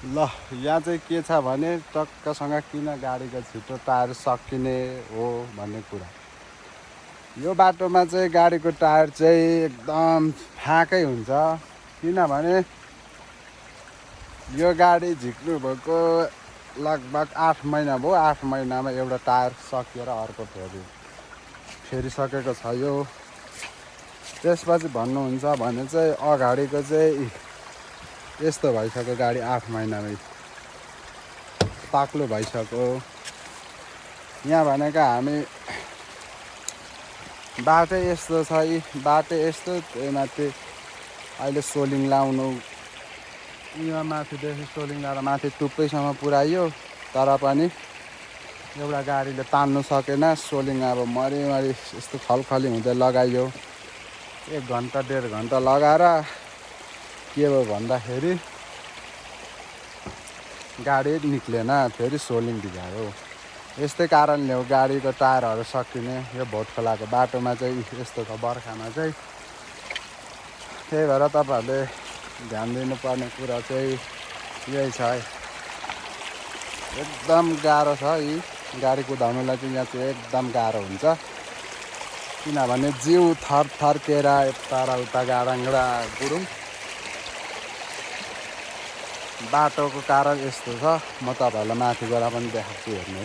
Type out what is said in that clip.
ल यहाँ चाहिँ के छ भने टक्कसँग किन गाडीको छिटो टायर सकिने हो भन्ने कुरा। यो बाटोमा चाहिँ गाडीको टायर चाहिँ एकदम फ्याकै हुन्छ, किनभने यो गाडी झिक्नु भएको लगभग 8 महिना भयो। 8 महिनामा एउटा टायर सकिएर अर्को फेरिसकेको छ यो। त्यसपछि भन्नुहुन्छ भने चाहिँ अगाडिको चाहिँ यस्तो भइसक्यो, गाडी 8 महिनामै ताक्लो भइसक्यो। यहाँ भनेको हामी बाटो यस्तो छ, बाटो यस्तो माथि अहिले सोलिङ लाउनु, यहाँ माथिदेखि सोलिङ लाएर माथि टुप्पैसम्म पुऱ्यायो, तर पनि एउटा गाडीले तान्नु सकेन। सोलिङ अब मरिमरि यस्तो खलखली हुँदै लगाइयो। 1 घन्टा 1.5 घन्टा लगाएर के भयो भन्दाखेरि गाडी निक्लेन, फेरि सोलिङ भिजायो। यस्तै कारणले हो गाडीको टायरहरू सकिने। यो भोटखोलाको बाटोमा चाहिँ यस्तो छ बर्खामा चाहिँ। त्यही भएर तपाईँहरूले ध्यान दिनुपर्ने कुरा चाहिँ यही छ। एकदम गाह्रो छ, यी गाडी कुदाउनुलाई चाहिँ यहाँ चाहिँ एकदम गाह्रो हुन्छ, किनभने जिउ थरथर्केर यता र उता गाडाङ्गडा गुडुङ। बाटोको कारण यस्तो छ, म तपाईँहरूलाई माथि गएर पनि देखाउँछु हेर्नु।